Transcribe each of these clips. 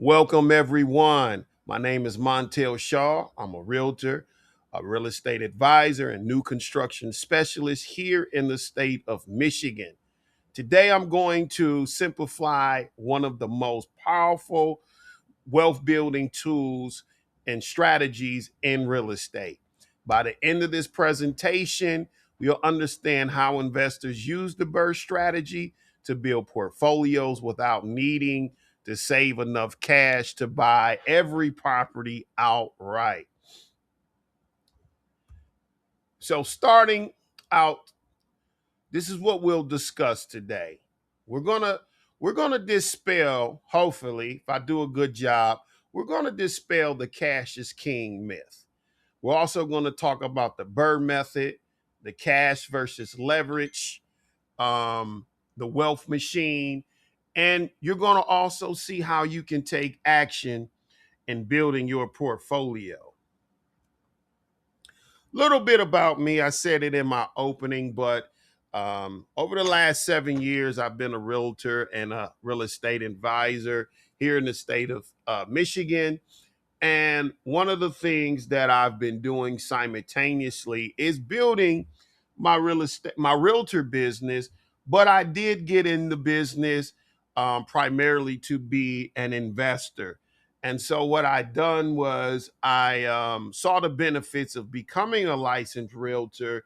Welcome, everyone. My name is Montel Shaw. I'm a realtor, a real estate advisor, and new construction specialist here in the state of Michigan. Today, I'm going to simplify one of the most powerful wealth building tools and strategies in real estate. By the end of this presentation, we'll understand how investors use the BRRRR strategy to build portfolios without needing to save enough cash to buy every property outright. So, starting out, this is what we'll discuss today. We're gonna dispel, hopefully, if I do a good job, we're gonna dispel the cash is king myth. We're also going to talk about the BRRRR method, the cash versus leverage, the wealth machine, and you're going to also see how you can take action in building your portfolio. Little bit about me. I said it in my opening, but over the last 7 years, I've been a realtor and a real estate advisor here in the state of Michigan. And one of the things that I've been doing simultaneously is building my realtor business. But I did get in the business primarily to be an investor. And so what I done was I saw the benefits of becoming a licensed realtor.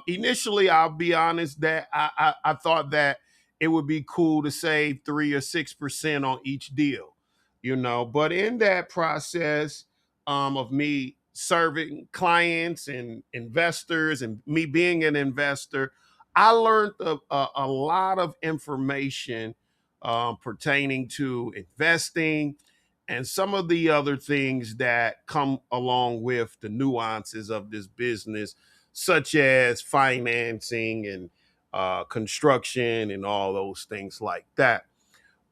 Initially, I'll be honest that I thought that it would be cool to save 3 or 6% on each deal, But in that process of me serving clients and investors and me being an investor, I learned a lot of information pertaining to investing and some of the other things that come along with the nuances of this business, such as financing and construction and all those things like that.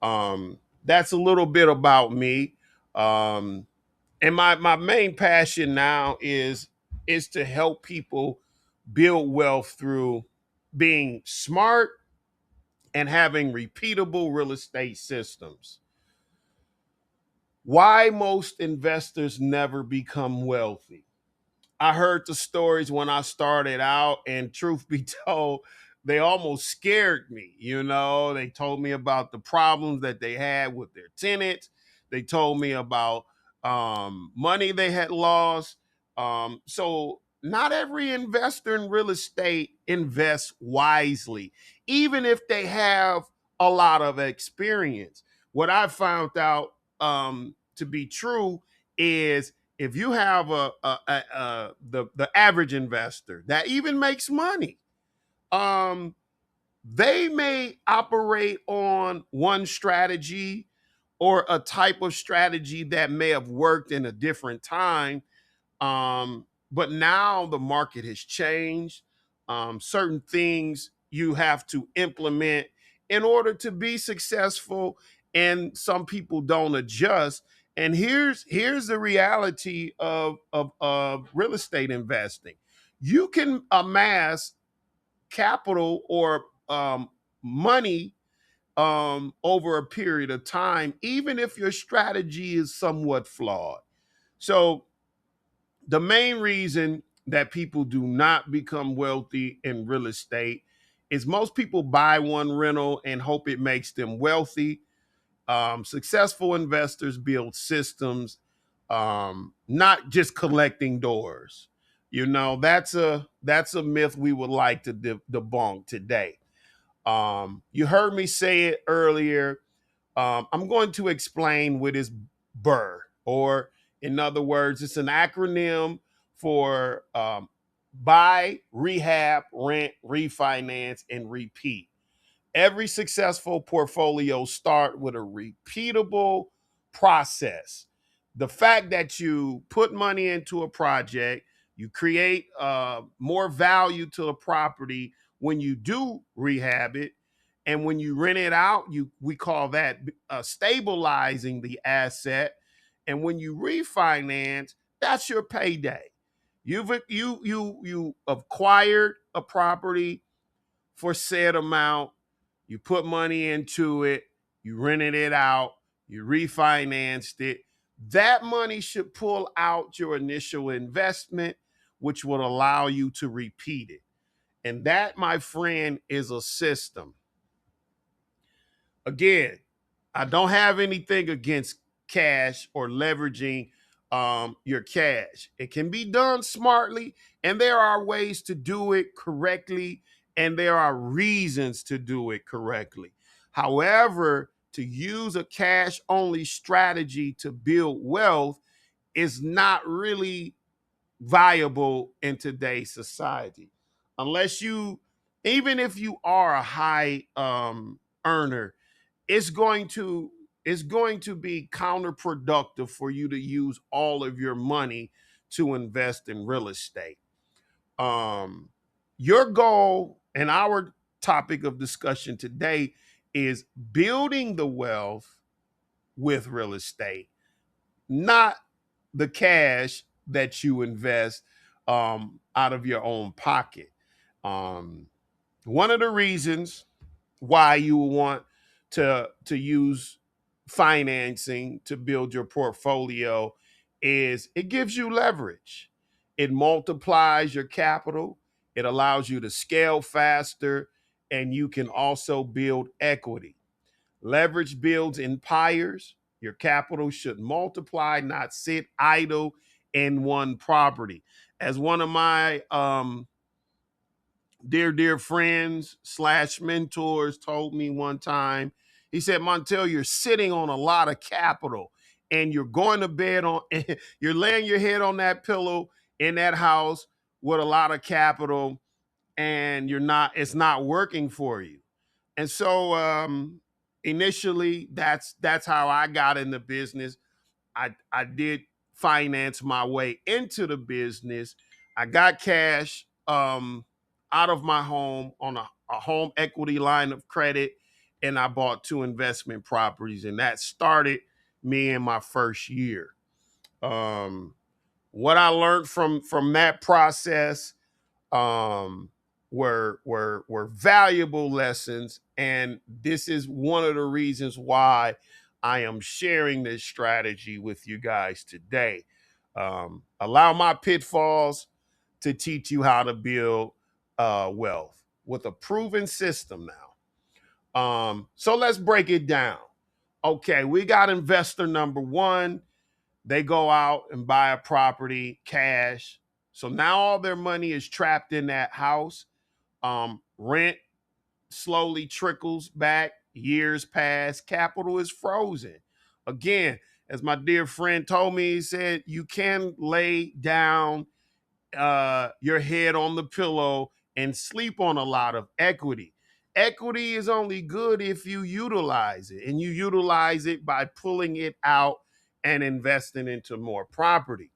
That's a little bit about me. And my main passion now is to help people build wealth through being smart and having repeatable real estate systems. Why most investors never become wealthy? I heard the stories when I started out, and truth be told, they almost scared me. They told me about the problems that they had with their tenants. They told me about money they had lost. So, not every investor in real estate invests wisely, even if they have a lot of experience. What I found out to be true is if you have the average investor that even makes money, they may operate on one strategy or a type of strategy that may have worked in a different time. But now the market has changed. Certain things you have to implement in order to be successful, and some people don't adjust. And here's the reality of real estate investing. You can amass capital or money over a period of time, even if your strategy is somewhat flawed. So the main reason that people do not become wealthy in real estate is most people buy one rental and hope it makes them wealthy. Successful investors build systems, not just collecting doors. That's a myth we would like to debunk today. You heard me say it earlier. I'm going to explain what is BRRRR, or in other words, it's an acronym for buy, rehab, rent, refinance, and repeat. Every successful portfolio start with a repeatable process. The fact that you put money into a project, you create more value to the property when you do rehab it, and when you rent it out, we call that stabilizing the asset. And when you refinance, that's your payday. You acquired a property for said amount. You put money into it, you rented it out, you refinanced it. That money should pull out your initial investment, which would allow you to repeat it. And that, my friend, is a system. Again, I don't have anything against cash or leveraging your cash. It can be done smartly, and there are ways to do it correctly, and there are reasons to do it correctly. However, to use a cash only strategy to build wealth is not really viable in today's society. Unless you, even if you are a high earner, it's going to be counterproductive for you to use all of your money to invest in real estate. Um, your goal and our topic of discussion today is building the wealth with real estate, not the cash that you invest out of your own pocket. Um, One of the reasons why you want to use financing to build your portfolio is it gives you leverage. It multiplies your capital. It allows you to scale faster, and you can also build equity. Leverage builds empires. Your capital should multiply, not sit idle in one property. As one of my dear friends slash mentors told me one time, he said, Montel, you're sitting on a lot of capital, and you're going to bed on, you're laying your head on that pillow in that house with a lot of capital, and it's not working for you. And so initially, that's how I got in the business. I did finance my way into the business. I got cash out of my home on a home equity line of credit, and I bought two investment properties, and that started me in my first year. Um, what I learned from that process um, were valuable lessons, and this is one of the reasons why I am sharing this strategy with you guys today. Allow my pitfalls to teach you how to build wealth with a proven system now. So let's break it down. Okay, we got investor number one. They go out and buy a property cash. So now all their money is trapped in that house. Rent slowly trickles back, years pass, capital is frozen. Again, as my dear friend told me, he said, you can lay down your head on the pillow and sleep on a lot of equity. Equity is only good if you utilize it, and you utilize it by pulling it out and investing into more property.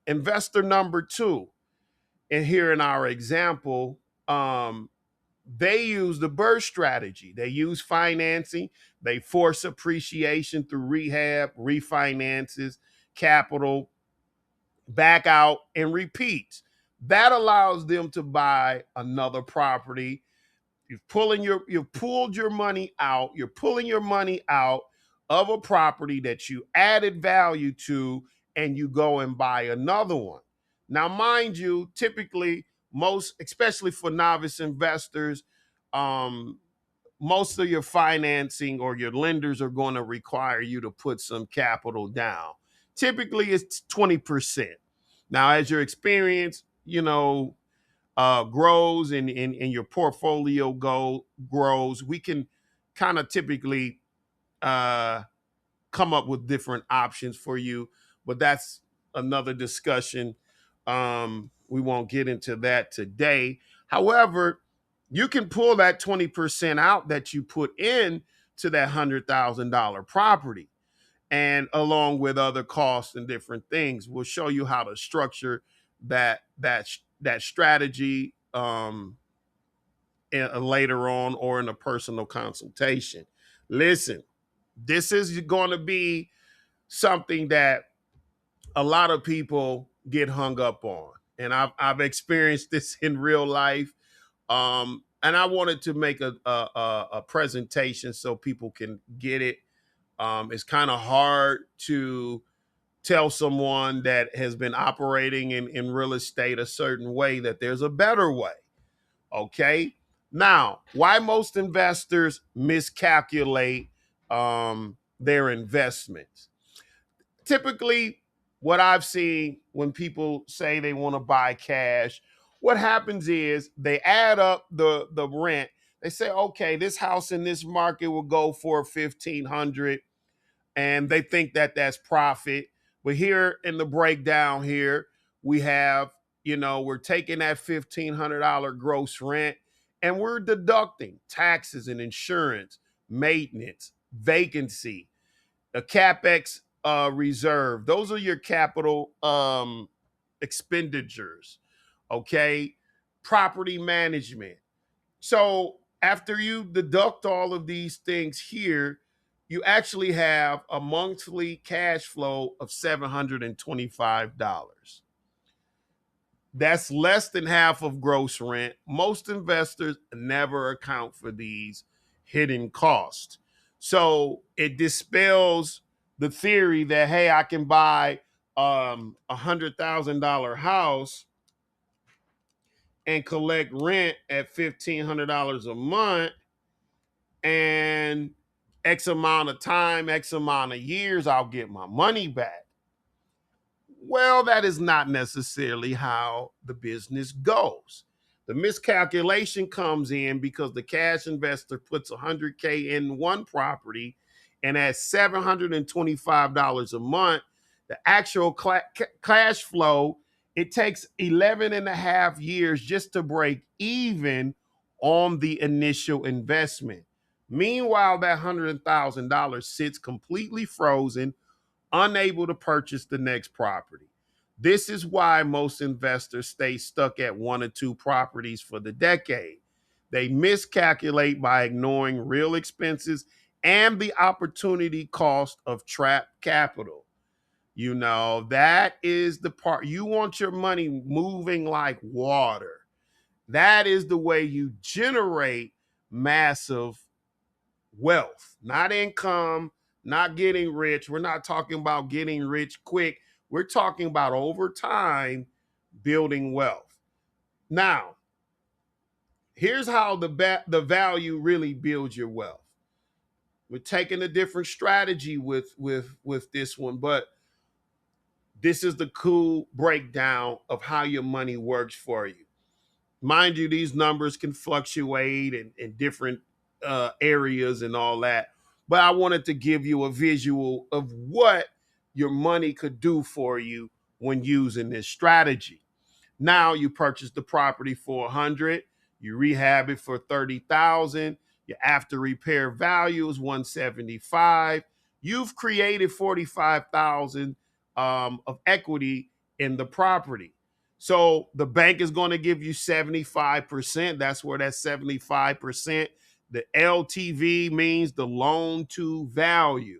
Investor number two, and here in our example, they use the BRRRR strategy. They use financing. They force appreciation through rehab, refinances, capital, back out, and repeats. That allows them to buy another property. You've pulled your money out. You're pulling your money out of a property that you added value to, and you go and buy another one. Now, mind you, typically especially for novice investors, um, most of your financing or your lenders are going to require you to put some capital down. Typically, it's 20%. Now, as your experience, grows and your portfolio grows, we can kind of typically uh, come up with different options for you, but that's another discussion. We won't get into that today. However, you can pull that 20% out that you put in to that $100,000 property, and along with other costs and different things. We'll show you how to structure that strategy later on, or in a personal consultation. Listen, this is going to be something that a lot of people get hung up on, and I've experienced this in real life. And I wanted to make a presentation so people can get it It's kind of hard to tell someone that has been operating in real estate a certain way that there's a better way. Okay. Now, why most investors miscalculate their investments? Typically, what I've seen when people say they want to buy cash, what happens is they add up the rent. They say, okay, this house in this market will go for 1,500, and they think that that's profit. But here in the breakdown here, we have, we're taking that $1,500 gross rent and we're deducting taxes and insurance, maintenance, vacancy, a capex reserve. Those are your capital expenditures. Okay, property management. So after you deduct all of these things here, you actually have a monthly cash flow of $725. That's less than half of gross rent. Most investors never account for these hidden costs. So it dispels the theory that, hey, I can buy $100,000 house and collect rent at $1,500 a month, and X amount of time, X amount of years, I'll get my money back. Well, that is not necessarily how the business goes. The miscalculation comes in because the cash investor puts 100K in one property, and at $725 a month, the actual cash flow, it takes 11 and a half years just to break even on the initial investment. Meanwhile, that $100,000 sits completely frozen, unable to purchase the next property. This is why most investors stay stuck at one or two properties for the decade. They miscalculate by ignoring real expenses and the opportunity cost of trapped capital. That is the part. You want your money moving like water. That is the way you generate massive wealth, not income, not getting rich. We're not talking about getting rich quick. We're talking about over time building wealth. Now, here's how the value really builds your wealth. We're taking a different strategy with this one, but this is the cool breakdown of how your money works for you. Mind you, these numbers can fluctuate in different areas and all that. But I wanted to give you a visual of what your money could do for you when using this strategy. Now you purchase the property for 100, you rehab it for 30,000, your after repair value is 175. You've created 45,000 of equity in the property. So the bank is going to give you 75%. That's where that 75%, the LTV means the loan to value.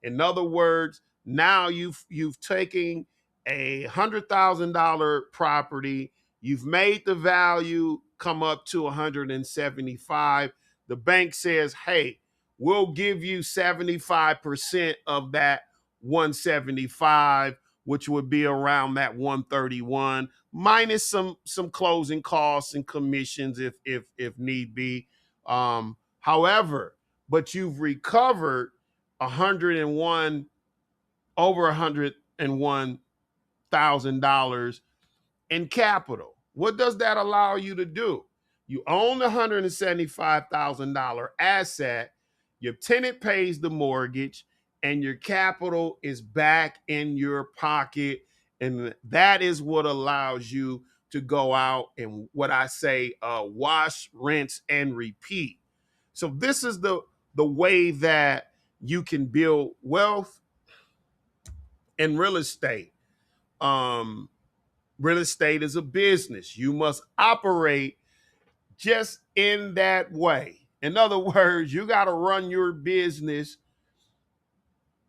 In other words, now you've taken $100,000 property, you've made the value come up to 175. The bank says, hey, we'll give you 75% of that 175, which would be around that 131, minus some closing costs and commissions if need be. However, but you've recovered 101 over $101,000 in capital. What does that allow you to do? You own the $175,000 asset, your tenant pays the mortgage, and your capital is back in your pocket. And that is what allows you to go out and, what I say, wash, rinse, and repeat. So this is the way that you can build wealth in real estate. Real estate is a business. You must operate just in that way. In other words, you got to run your business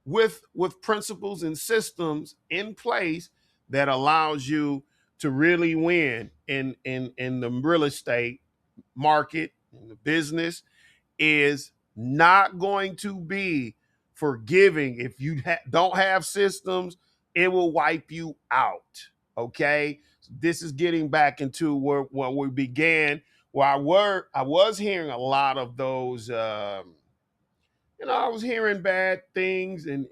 with principles and systems in place that allows you to really win in the real estate market. The business is not going to be forgiving. If you don't have systems, it will wipe you out. Okay, so this is getting back into where we began. Where I was hearing a lot of those. I was hearing bad things, and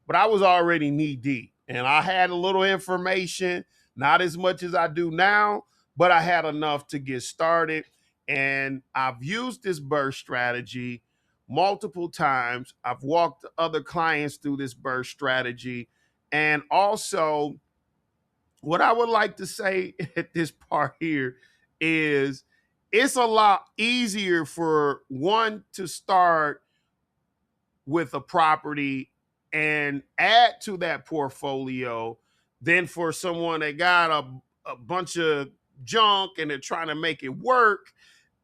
but I was already knee deep, and I had a little information, not as much as I do now, but I had enough to get started. And I've used this burst strategy multiple times. I've walked other clients through this burst strategy, and also what I would like to say at this part here is it's a lot easier for one to start with a property and add to that portfolio than for someone that got a bunch of junk and they're trying to make it work.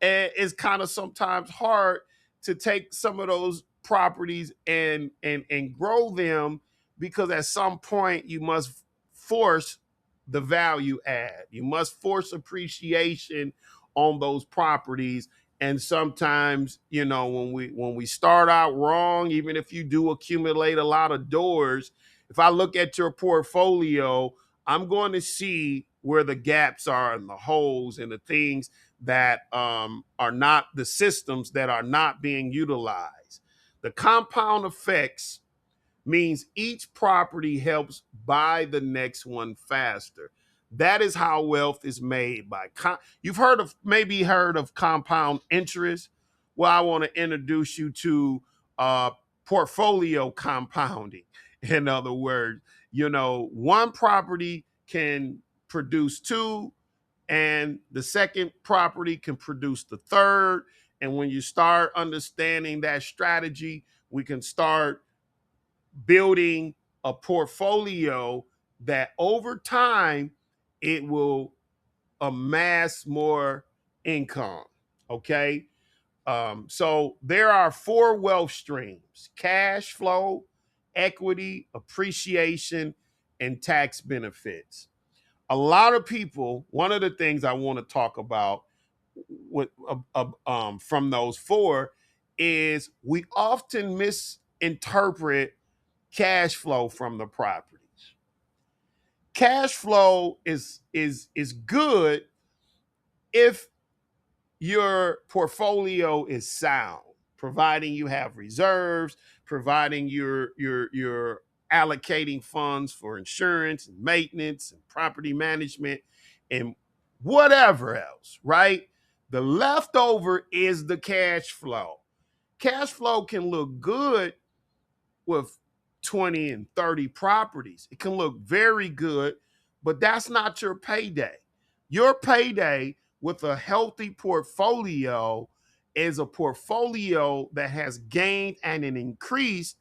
And it's kind of sometimes hard to take some of those properties and grow them, because at some point you must force the value add. You must force appreciation on those properties. And sometimes, when we start out wrong, even if you do accumulate a lot of doors, if I look at your portfolio, I'm going to see where the gaps are and the holes and the things that are not the systems that are not being utilized. The compound effects means each property helps buy the next one faster. That is how wealth is made by you've heard of compound interest. Well, I want to introduce you to portfolio compounding. In other words, one property can produce two, and the second property can produce the third. And when you start understanding that strategy, we can start building a portfolio that over time it will amass more income. Okay. So there are four wealth streams: cash flow, equity, appreciation, and tax benefits. A lot of people, one of the things I want to talk about from those four is we often misinterpret cash flow from the properties. Cash flow is good if your portfolio is sound, providing you have reserves, providing you're allocating funds for insurance and maintenance and property management and whatever else, right? The leftover is the cash flow. Cash flow can look good with 20 and 30 properties. It can look very good, but that's not your payday. Your payday with a healthy portfolio is a portfolio that has gained and an increase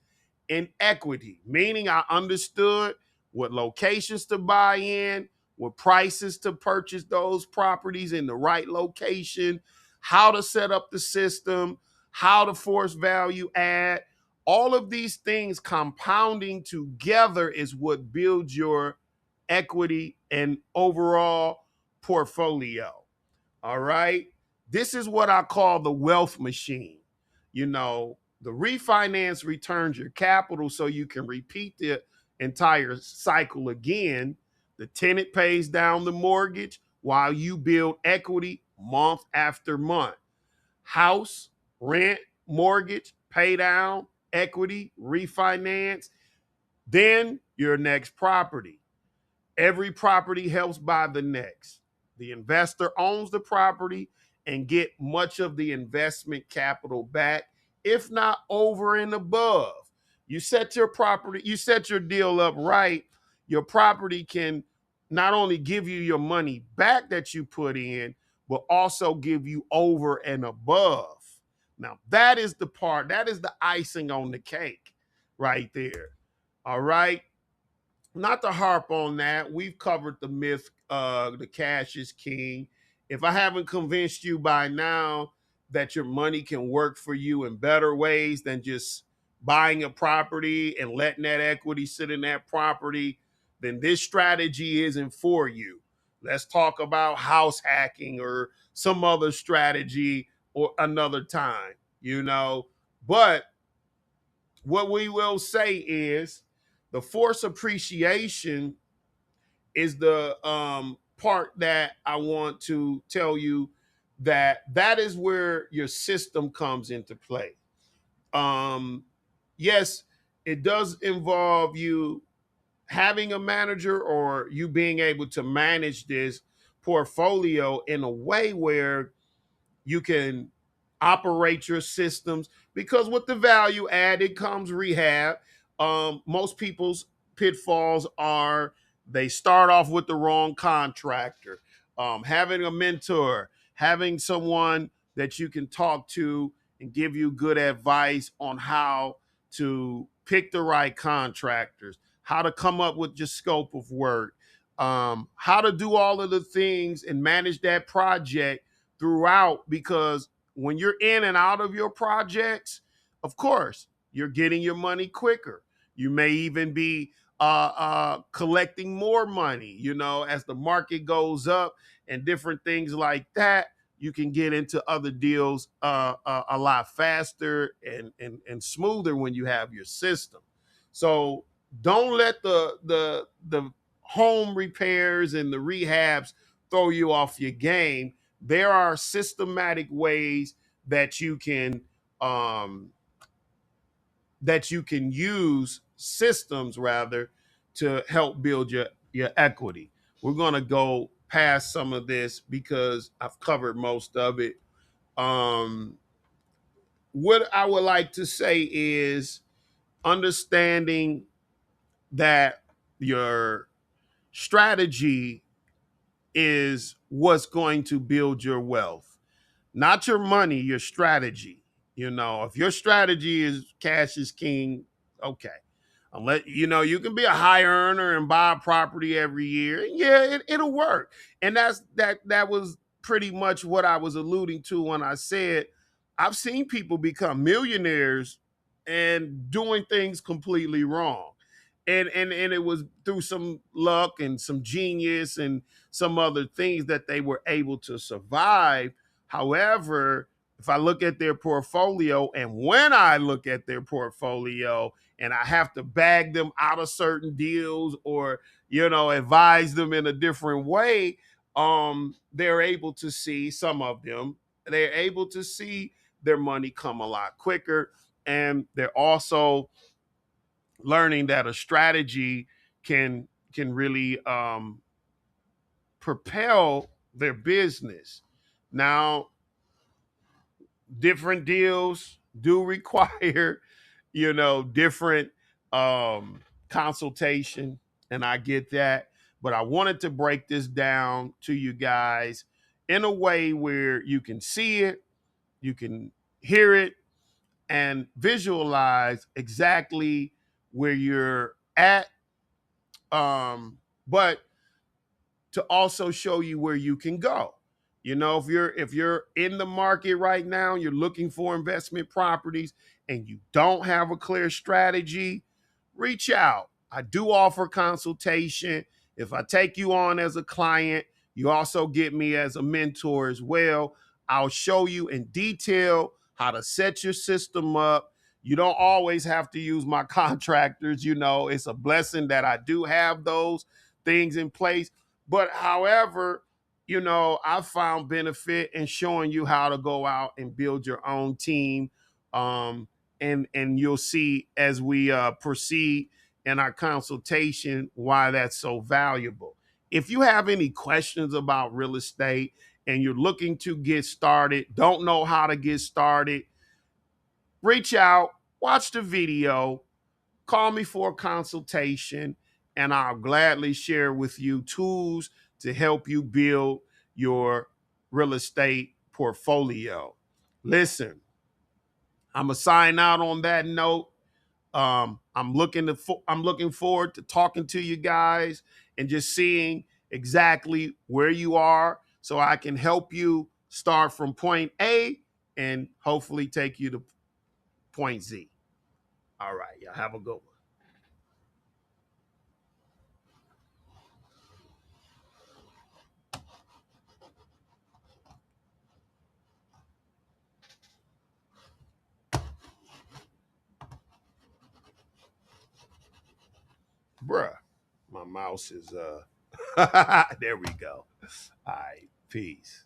in equity, meaning I understood what locations to buy in, what prices to purchase those properties in the right location, how to set up the system, how to force value add. All of these things compounding together is what builds your equity and overall portfolio. All right. This is what I call the wealth machine. The refinance returns your capital so you can repeat the entire cycle again. The tenant pays down the mortgage while you build equity month after month. House, rent, mortgage, pay down, equity, refinance, then your next property. Every property helps buy the next. The investor owns the property and get much of the investment capital back, if not over and above. You set your deal up right, your property can not only give you your money back that you put in, but also give you over and above. Now, that is the icing on the cake right there. All right. Not to harp on that, we've covered the myth, the cash is king. If I haven't convinced you by now that your money can work for you in better ways than just buying a property and letting that equity sit in that property, then this strategy isn't for you. Let's talk about house hacking or some other strategy or another time. But what we will say is the force appreciation is the part that I want to tell you that that is where your system comes into play. Yes, it does involve you having a manager or you being able to manage this portfolio in a way where you can operate your systems, because with the value added comes rehab. Most people's pitfalls are they start off with the wrong contractor. Having a mentor, having someone that you can talk to and give you good advice on how to pick the right contractors, how to come up with your scope of work, how to do all of the things and manage that project throughout, because when you're in and out of your projects, of course, you're getting your money quicker. You may even be collecting more money, as the market goes up and different things like that. You can get into other deals a lot faster and smoother when you have your system. So don't let the home repairs and the rehabs throw you off your game. There are systematic ways that you can um, use systems rather to help build your equity. We're going to go past some of this because I've covered most of it. Um, what I would like to say is understanding that your strategy is what's going to build your wealth, not your money, your strategy. If your strategy is cash is king, okay. Unless you can be a high earner and buy a property every year. Yeah, it'll work. And that was pretty much what I was alluding to when I said I've seen people become millionaires and doing things completely wrong. And it was through some luck and some genius and some other things that they were able to survive. However, if I look at their portfolio, and when I look at their portfolio and I have to bag them out of certain deals or, advise them in a different way, they're able to see, some of them, they're able to see their money come a lot quicker. And they're also learning that a strategy can really propel their business. Now, different deals do require, different consultation, and I get that. But I wanted to break this down to you guys in a way where you can see it, you can hear it, and visualize exactly where you're at. But to also show you where you can go. If you're in the market right now, you're looking for investment properties and you don't have a clear strategy, reach out. I do offer consultation. If I take you on as a client, you also get me as a mentor as well. I'll show you in detail how to set your system up. You don't always have to use my contractors. It's a blessing that I do have those things in place. But however, I found benefit in showing you how to go out and build your own team. And you'll see as we proceed in our consultation why that's so valuable. If you have any questions about real estate and you're looking to get started, don't know how to get started, reach out, watch the video, call me for a consultation, and I'll gladly share with you tools to help you build your real estate portfolio. Listen, I'm gonna sign out on that note. I'm looking forward to talking to you guys and just seeing exactly where you are, so I can help you start from point A and hopefully take you to point Z. All right, y'all have a good one. Bruh, my mouse is there we go. All right, peace.